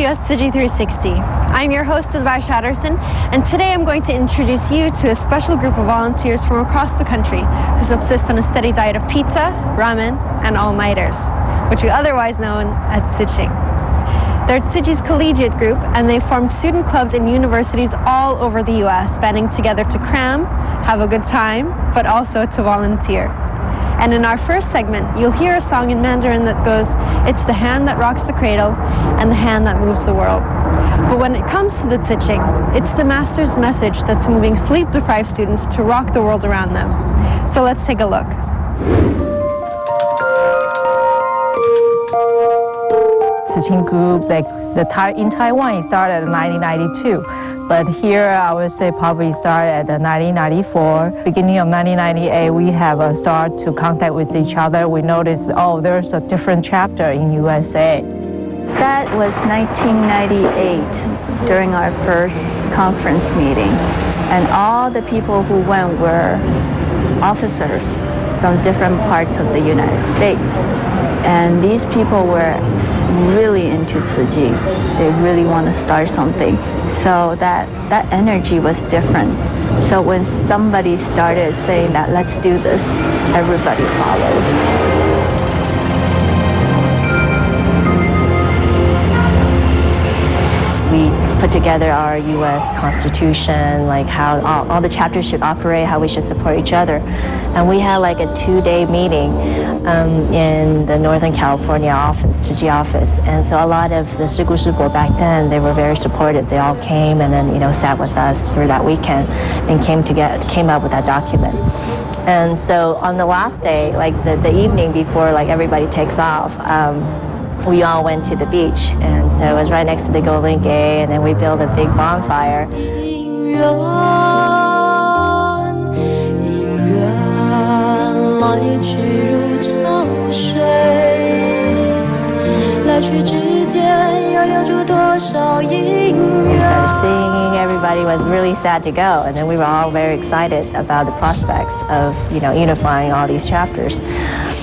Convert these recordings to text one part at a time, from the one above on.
to US Tzu Chi 360. I'm your host, Advice Shatterson, and today I'm going to introduce you to a special group of volunteers from across the country who subsist on a steady diet of pizza, ramen, and all-nighters, which we otherwise know as Tzu Chi. They're Tzu Chi's collegiate group, and they've formed student clubs in universities all over the US, banding together to cram, have a good time, but also to volunteer. And in our first segment, you'll hear a song in Mandarin that goes, "It's the hand that rocks the cradle and the hand that moves the world." But when it comes to the Tzu Chi, it's the master's message that's moving sleep-deprived students to rock the world around them. So let's take a look. Tzu Chi group, in Taiwan, it started in 1992. But here, I would say probably started at 1994. Beginning of 1998, we have a start to contact with each other. We noticed, oh, there's a different chapter in USA. That was 1998 during our first conference meeting. And all the people who went were officers from different parts of the United States. And these people were really into Tzu Chi. They really want to start something. So that energy was different. So when somebody started saying that, let's do this, everybody followed. We put together our US Constitution, like how all the chapters should operate, how we should support each other. And we had like a 2-day meeting in the Northern California office, Tzu Chi office. And so a lot of the Shigu Shibo back then, they were very supportive. They all came and then, sat with us through that weekend and came up with that document. And so on the last day, like the evening before like everybody takes off, we all went to the beach, and so it was right next to the Golden Gate, and then we built a big bonfire. We started singing, everybody was really sad to go, and then we were all very excited about the prospects of, unifying all these chapters.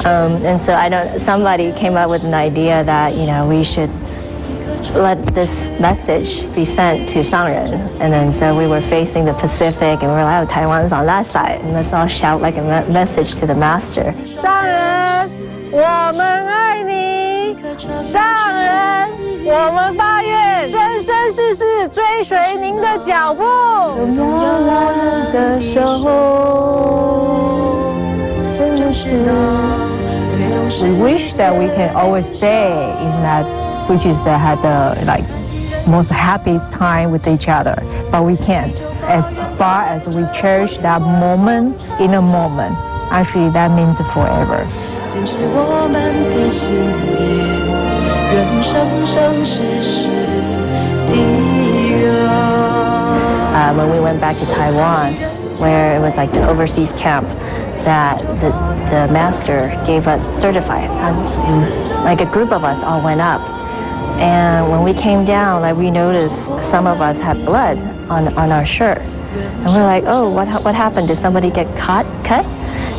And so somebody came up with an idea that, we should let this message be sent to Shangren. And then so we were facing the Pacific, and we were like, oh, Taiwan's on that side, and let's all shout like a message to the master. Shangren, 我们爱你. Shangren, 我们发愿生生世世追随您的脚步。用摇篮的手。We wish that we can always stay in that, which is had the most happiest time with each other, but we can't. As far as we cherish that moment in a moment, actually that means forever. When we went back to Taiwan, where it was like the overseas camp, that the master gave us certified. Like a group of us all went up, and when we came down, like we noticed some of us had blood on our shirt, and we're like, oh, what happened? Did somebody get cut?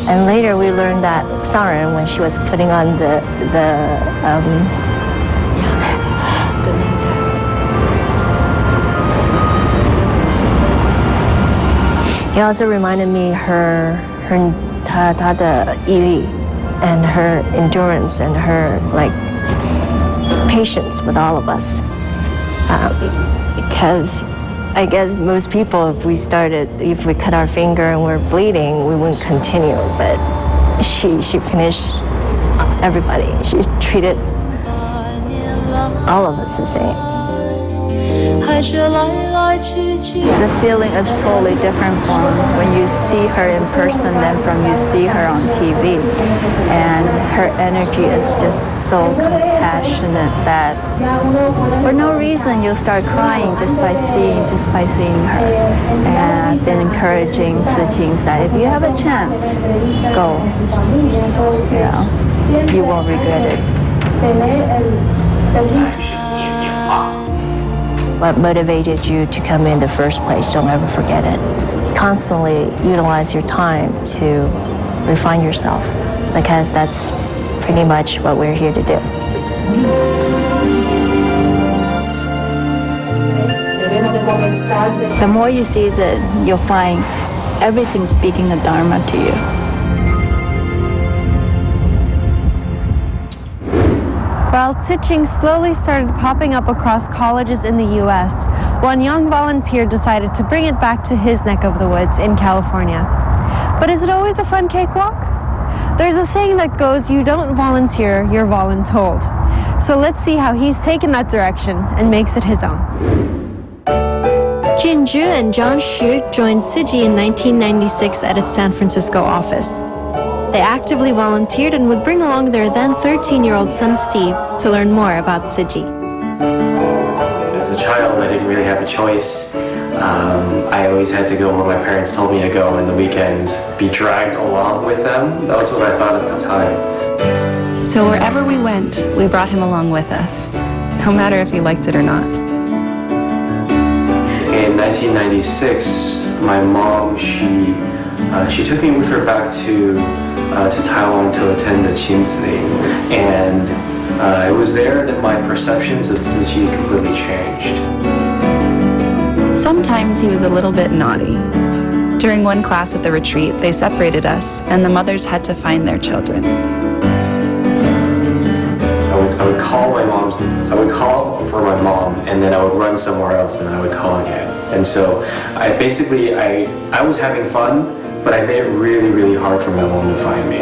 And later we learned that Saren, when she was putting on It also reminded me her 她的毅力 and her endurance and her patience with all of us. Because I guess most people, if we cut our finger and we're bleeding, we wouldn't continue. But she finished everybody. She treated all of us the same. The feeling is totally different from when you see her in person than from you see her on TV. And her energy is just so compassionate that for no reason you'll start crying just by seeing her. And I've been encouraging Tzu Chi that if you have a chance, go. You won't regret it. What motivated you to come in the first place, don't ever forget it. Constantly utilize your time to refine yourself, because that's pretty much what we're here to do. The more you see it, you'll find everything speaking the Dharma to you. While Tzu Chi slowly started popping up across colleges in the US, one young volunteer decided to bring it back to his neck of the woods in California. But is it always a fun cakewalk? There's a saying that goes, you don't volunteer, you're voluntold. So let's see how he's taken that direction and makes it his own. Jin Zhu and John Xu joined Tzu Chi in 1996 at its San Francisco office. They actively volunteered and would bring along their then 13-year-old son Steve to learn more about Tzu Chi. As a child, I didn't really have a choice. I always had to go where my parents told me to go, and the weekends be dragged along with them. That was what I thought at the time. So wherever we went, we brought him along with us, no matter if he liked it or not. In 1996, my mom, she took me with her back to Taiwan to attend the Qinzi, and it was there that my perceptions of Tzu Chi completely changed. Sometimes he was a little bit naughty. During one class at the retreat, they separated us, and the mothers had to find their children. I would call for my mom, and then I would run somewhere else, and then I would call again. And so I was having fun, but I made it really, really hard for my mom to find me.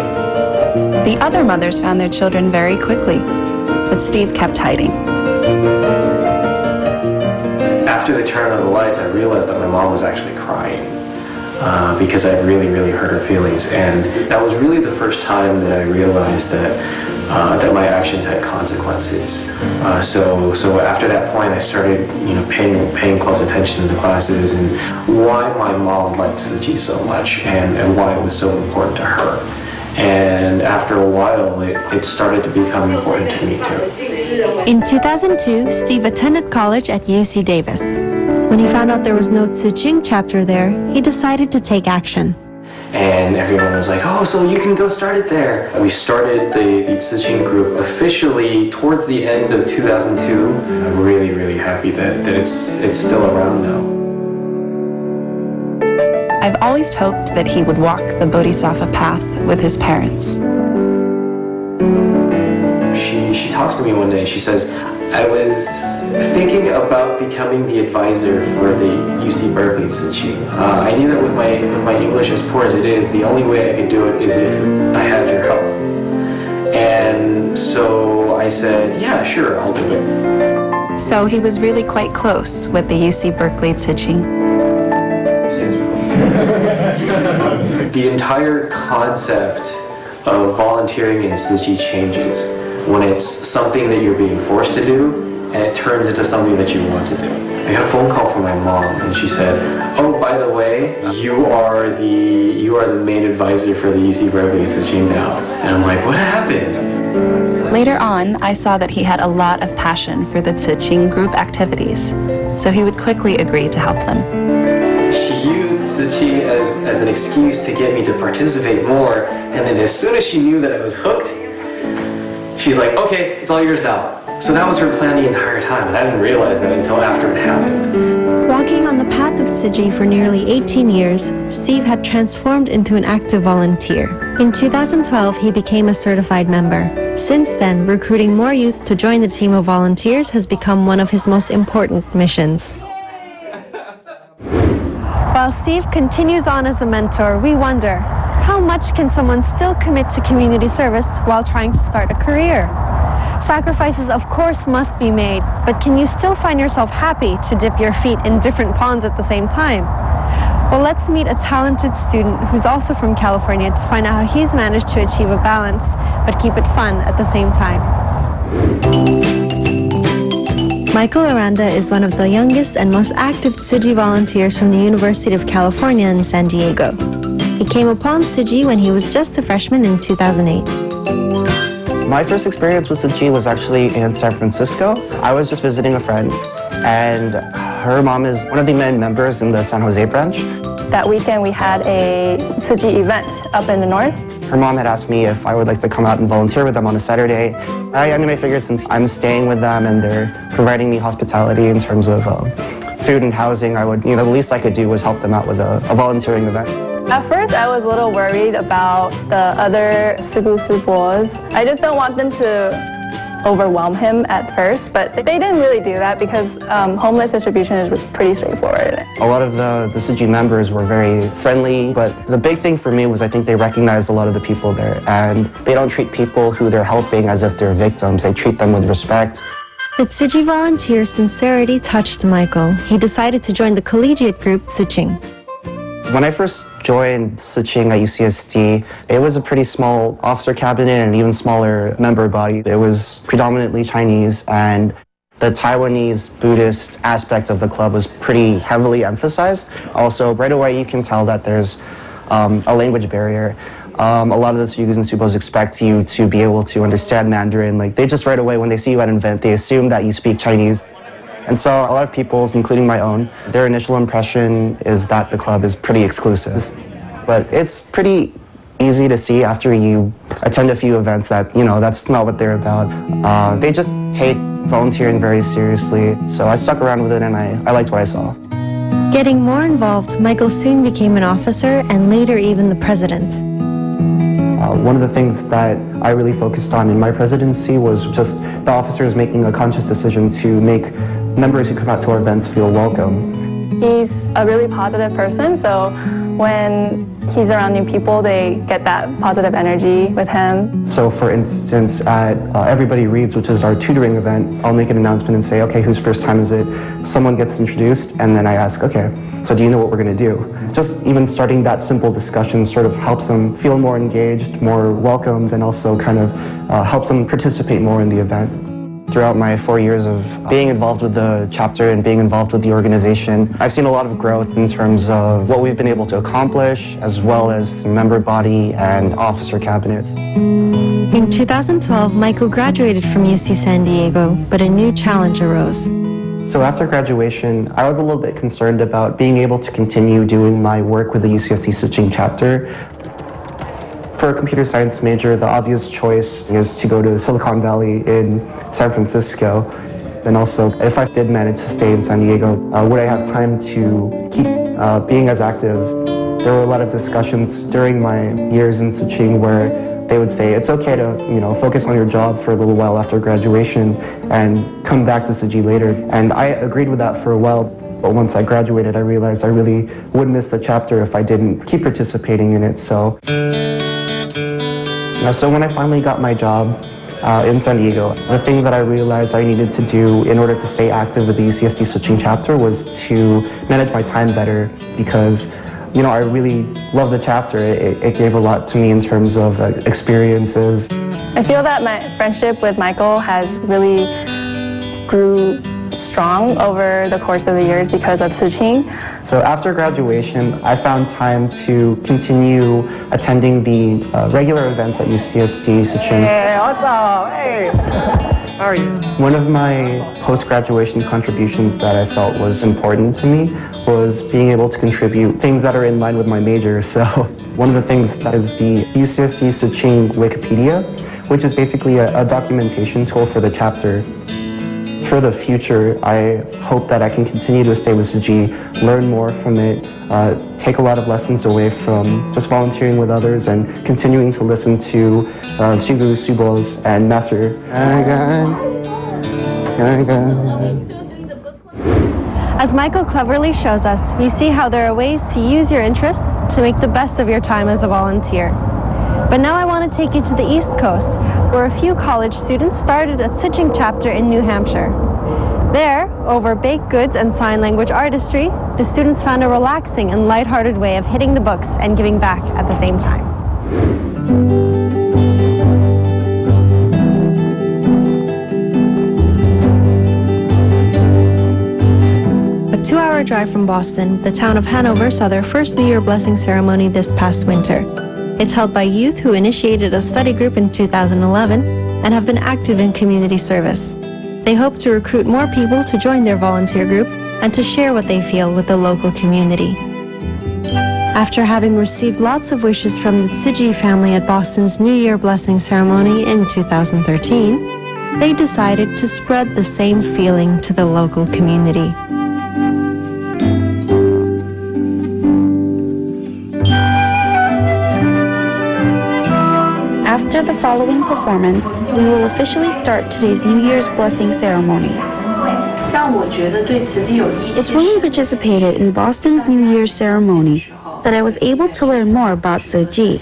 The other mothers found their children very quickly, but Steve kept hiding. After they turned on the lights, I realized that my mom was actually crying because I really, really hurt her feelings. And that was really the first time that I realized that my actions had consequences. So after that point, I started, paying close attention to the classes and why my mom liked Tzu Chi so much and why it was so important to her. And after a while, it started to become important to me too. In 2002, Steve attended college at UC Davis. When he found out there was no Tzu Chi chapter there, he decided to take action. And everyone was like, oh, so you can go start it there. We started the Tzu Chi group officially towards the end of 2002. I'm really, really happy that it's still around now. I've always hoped that he would walk the Bodhisattva path with his parents. She talks to me one day. She says, I was thinking about becoming the advisor for the UC Berkeley Tzu Chi. I knew that with my English as poor as it is, the only way I could do it is if I had your help. And so I said, yeah, sure, I'll do it. So he was really quite close with the UC Berkeley Tzu Chi. The entire concept of volunteering in Tzu Chi changes when it's something that you're being forced to do and it turns into something that you want to do. I got a phone call from my mom and she said, oh, by the way, you are the main advisor for the UC Berkeley Tzu Chi now. And I'm like, what happened? Later on, I saw that he had a lot of passion for the Tzu Chi group activities, so he would quickly agree to help them. She used Tzu Chi as an excuse to get me to participate more, and then as soon as she knew that I was hooked, she's like, okay, it's all yours now. So that was her plan the entire time, and I didn't realize that until after it happened. Walking on the path of Tzu Chi for nearly 18 years, Steve had transformed into an active volunteer. In 2012, he became a certified member. Since then, recruiting more youth to join the team of volunteers has become one of his most important missions. While Steve continues on as a mentor, we wonder, how much can someone still commit to community service while trying to start a career? Sacrifices, of course, must be made, but can you still find yourself happy to dip your feet in different ponds at the same time? Well, let's meet a talented student who's also from California to find out how he's managed to achieve a balance, but keep it fun at the same time. Michael Aranda is one of the youngest and most active Tzu Chi volunteers from the University of California in San Diego. He came upon Tzu Chi when he was just a freshman in 2008. My first experience with Tzu Chi was actually in San Francisco. I was just visiting a friend, and her mom is one of the main members in the San Jose branch. That weekend we had a Tzu Chi event up in the north. Her mom had asked me if I would like to come out and volunteer with them on a Saturday. I figured since I'm staying with them and they're providing me hospitality in terms of food and housing, I would, the least I could do was help them out with a volunteering event. At first, I was a little worried about the other Tzu Chi. I just don't want them to overwhelm him at first, but they didn't really do that because homeless distribution is pretty straightforward. A lot of the Tzu Chi members were very friendly, but the big thing for me was I think they recognized a lot of the people there, and they don't treat people who they're helping as if they're victims. They treat them with respect. The Tzu Chi volunteer's sincerity touched Michael. He decided to join the collegiate group Tzu Chi. When I first joined Tzu Chi at UCSD, it was a pretty small officer cabinet and an even smaller member body. It was predominantly Chinese, and the Taiwanese Buddhist aspect of the club was pretty heavily emphasized. Also, right away you can tell that there's a language barrier. A lot of the Tzus and Tsubos expect you to be able to understand Mandarin. Like, they just right away, when they see you at an event, they assume that you speak Chinese. And so a lot of people's, including my own, their initial impression is that the club is pretty exclusive. But it's pretty easy to see after you attend a few events that, that's not what they're about. They just take volunteering very seriously. So I stuck around with it, and I liked what I saw. Getting more involved, Michael soon became an officer and later even the president. One of the things that I really focused on in my presidency was just the officers making a conscious decision to make members who come out to our events feel welcome. He's a really positive person, so when he's around new people, they get that positive energy with him. So for instance, at Everybody Reads, which is our tutoring event, I'll make an announcement and say, okay, whose first time is it? Someone gets introduced, and then I ask, okay, so do you know what we're going to do? Just even starting that simple discussion sort of helps them feel more engaged, more welcomed, and also kind of helps them participate more in the event. Throughout my 4 years of being involved with the chapter and being involved with the organization, I've seen a lot of growth in terms of what we've been able to accomplish, as well as the member body and officer cabinets. In 2012, Michael graduated from UC San Diego, but a new challenge arose. So after graduation, I was a little bit concerned about being able to continue doing my work with the UCSD Tzu Chi chapter. For a computer science major, the obvious choice is to go to Silicon Valley in San Francisco. And also, if I did manage to stay in San Diego, would I have time to keep being as active? There were a lot of discussions during my years in Tzu Chi where they would say, it's okay to focus on your job for a little while after graduation and come back to Tzu Chi later. And I agreed with that for a while. But once I graduated, I realized I really would miss the chapter if I didn't keep participating in it. So when I finally got my job in San Diego, the thing that I realized I needed to do in order to stay active with the UCSD Tzu Chi chapter was to manage my time better, because I really love the chapter. It gave a lot to me in terms of experiences. I feel that my friendship with Michael has really grew strong over the course of the years because of Tzu Chi. So after graduation, I found time to continue attending the regular events at UCSD Tzu Chi. Hey, what's up? Hey! How are you? One of my post-graduation contributions that I felt was important to me was being able to contribute things that are in line with my major. So one of the things that is the UCSD Tzu Chi Wikipedia, which is basically a documentation tool for the chapter. For the future, I hope that I can continue to stay with Tzu Chi, learn more from it, take a lot of lessons away from just volunteering with others and continuing to listen to Tzu Chi and Master. As Michael cleverly shows us, you see how there are ways to use your interests to make the best of your time as a volunteer. But now I want to take you to the East Coast, where a few college students started a Tzu Chi chapter in New Hampshire. There, over baked goods and sign language artistry, the students found a relaxing and lighthearted way of hitting the books and giving back at the same time. A 2-hour drive from Boston, the town of Hanover saw their first New Year blessing ceremony this past winter. It's held by youth who initiated a study group in 2011 and have been active in community service. They hope to recruit more people to join their volunteer group and to share what they feel with the local community. After having received lots of wishes from the Tzu Chi family at Boston's New Year blessing ceremony in 2013, they decided to spread the same feeling to the local community. After the following performance, we will officially start today's New Year's blessing ceremony. It's when we participated in Boston's New Year's ceremony that I was able to learn more about Tzu Chi.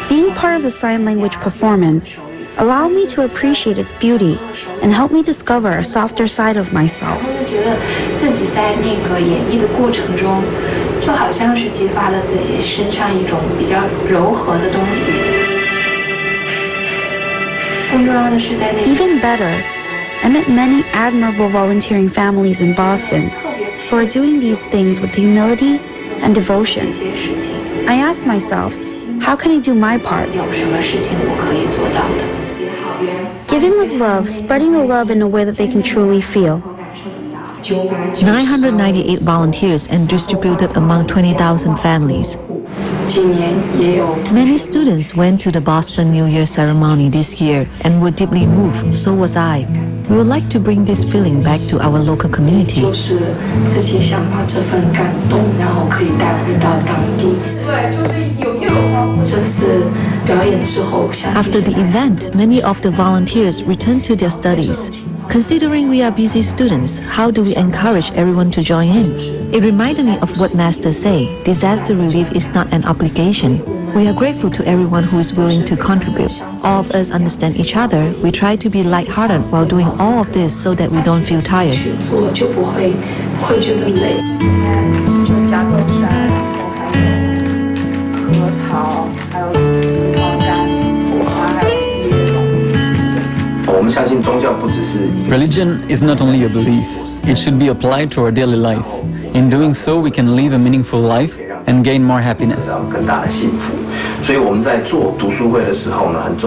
Being part of the sign language performance allowed me to appreciate its beauty and helped me discover a softer side of myself. Even better, I met many admirable volunteering families in Boston who are doing these things with humility and devotion. I asked myself, how can I do my part? Giving with love, spreading the love in a way that they can truly feel. 998 volunteers and distributed among 20,000 families. Many students went to the Boston New Year ceremony this year and were deeply moved, so was I. We would like to bring this feeling back to our local community. After the event, many of the volunteers returned to their studies. Considering we are busy students, how do we encourage everyone to join in? It reminded me of what Master say, disaster relief is not an obligation. We are grateful to everyone who is willing to contribute. All of us understand each other. We try to be lighthearted while doing all of this so that we don't feel tired. Religion is not only a belief, it should be applied to our daily life. In doing so, we can live a meaningful life and gain more happiness.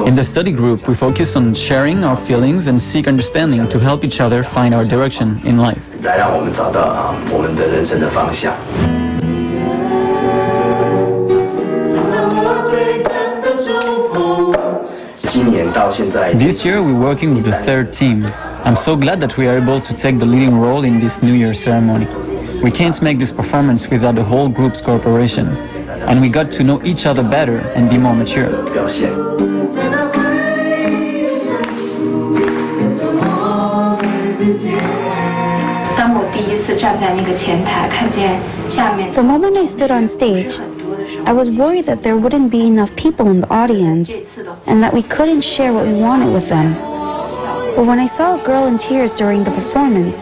In the study group, we focus on sharing our feelings and seek understanding to help each other find our direction in life. This year we're working with the third team. I'm so glad that we are able to take the leading role in this New Year ceremony. We can't make this performance without the whole group's cooperation, and we got to know each other better and be more mature. The moment I stood on stage, I was worried that there wouldn't be enough people in the audience and that we couldn't share what we wanted with them. But when I saw a girl in tears during the performance,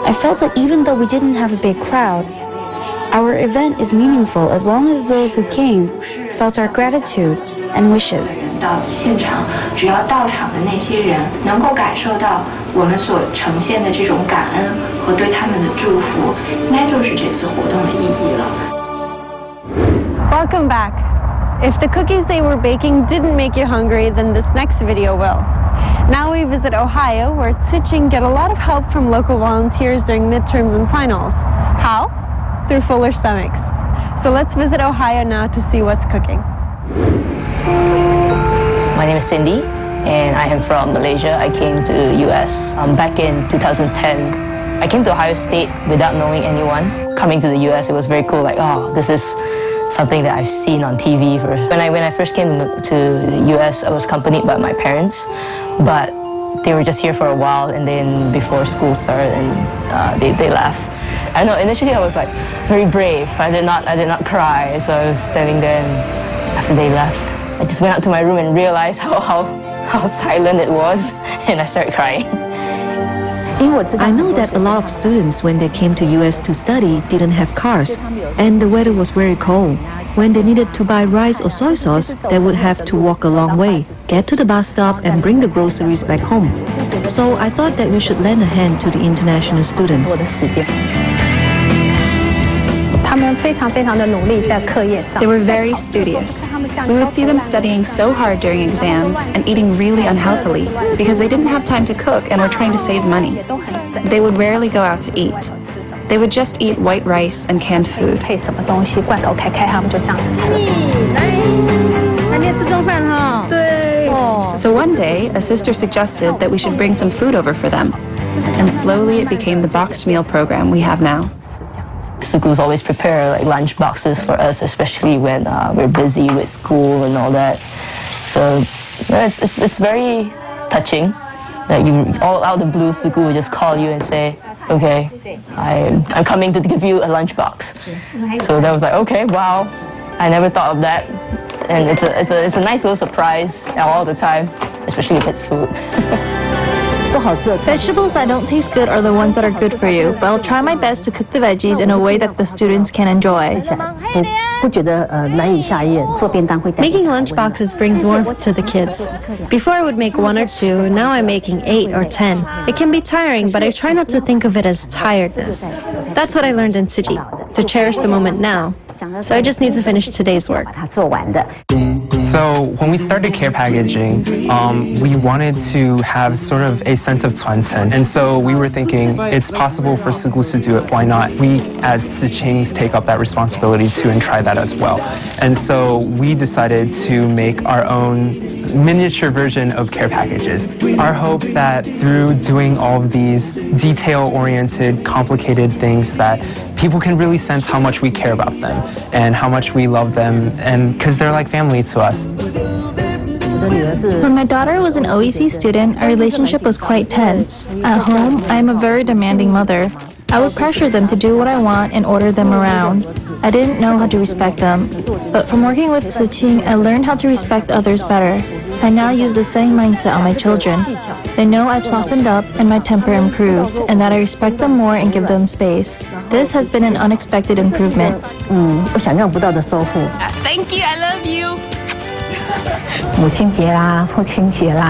I felt that even though we didn't have a big crowd, our event is meaningful as long as those who came felt our gratitude and wishes. Welcome back. If the cookies they were baking didn't make you hungry, then this next video will. Now we visit Ohio, where Tzu Chi get a lot of help from local volunteers during midterms and finals. How? Through fuller stomachs. So let's visit Ohio now to see what's cooking. My name is Cindy, and I am from Malaysia. I came to the US back in 2010. I came to Ohio State without knowing anyone. Coming to the US, it was very cool, like, oh, this is something that I've seen on TV first. When I first came to the US, I was accompanied by my parents, but they were just here for a while, and then before school started, and they left. I don't know, initially I was like very brave. I did not cry, so I was standing there, and after they left, I just went out to my room and realized how silent it was, and I started crying. I know that a lot of students, when they came to US to study, didn't have cars, and the weather was very cold. When they needed to buy rice or soy sauce, they would have to walk a long way, get to the bus stop, and bring the groceries back home. So I thought that we should lend a hand to the international students. They were very studious. We would see them studying so hard during exams and eating really unhealthily because they didn't have time to cook and were trying to save money. They would rarely go out to eat. They would just eat white rice and canned food. So one day, a sister suggested that we should bring some food over for them. And slowly it became the boxed meal program we have now. schools always prepare like lunch boxes for us, especially when we're busy with school and all that. So it's very touching. Like you, all out of the blue, school will just call you and say, "Okay, I'm coming to give you a lunch box." So that was like, okay, wow, I never thought of that, and it's a nice little surprise all the time, especially if it's food. Vegetables that don't taste good are the ones that are good for you, but I'll try my best to cook the veggies in a way that the students can enjoy. Making lunch boxes brings warmth to the kids. Before I would make 1 or 2, now I'm making 8 or 10. It can be tiring, but I try not to think of it as tiredness. That's what I learned in Tzu Chi, to cherish the moment now. So I just need to finish today's work. So when we started care packaging, we wanted to have sort of a sense of 传承. And so we were thinking, it's possible for schools to do it, why not? We as Tzu Chings take up that responsibility too and try that as well. And so we decided to make our own miniature version of care packages. Our hope that through doing all of these detail-oriented, complicated things that people can really sense how much we care about them and how much we love them, and because they're like family to us. When my daughter was an OEC student, our relationship was quite tense. At home, I am a very demanding mother. I would pressure them to do what I want and order them around. I didn't know how to respect them. But from working with Tzu Chi, I learned how to respect others better. I now use the same mindset on my children. They know I've softened up and my temper improved, and that I respect them more and give them space. This has been an unexpected improvement. Thank you, I love you.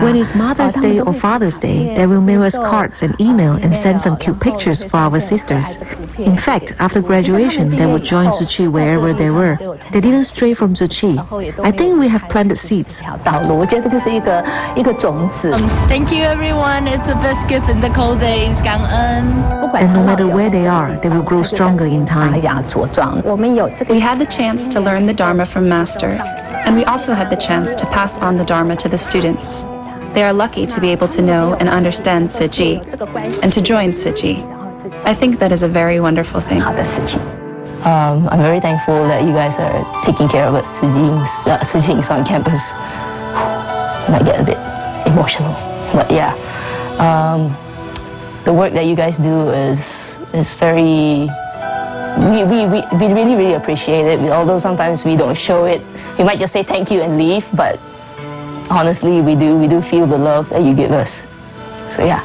When it's Mother's Day or Father's Day, they will mail us cards and email and send some cute pictures for our sisters. In fact, after graduation, they would join Tzu Chi wherever they were. They didn't stray from Tzu Chi. I think we have planted seeds. Thank you, everyone. It's the best gift in the cold days. 感恩. And no matter where they are, they will grow stronger in time. We had the chance to learn the Dharma from Master, and we also had the chance to pass on the Dharma to the students. They are lucky to be able to know and understand Tzu Chi and to join Tzu Chi. I think that is a very wonderful thing. I'm very thankful that you guys are taking care of us Tzu Chings on campus. Might get a bit emotional, but yeah. The work that you guys do is very. We really appreciate it. Although sometimes we don't show it. We might just say thank you and leave, but honestly, we do feel the love that you give us. So yeah,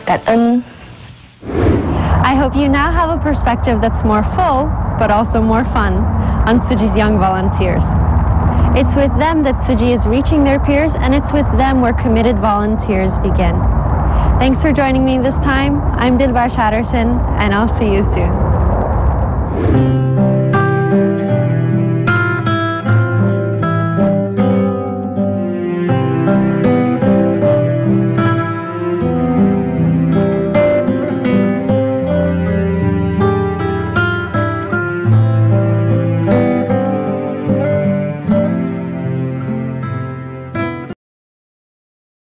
I hope you now have a perspective that's more full, but also more fun, on Tzu Chi's young volunteers. It's with them that Tzu Chi is reaching their peers, and it's with them where committed volunteers begin. Thanks for joining me this time. I'm Dilbar Shatterson, and I'll see you soon.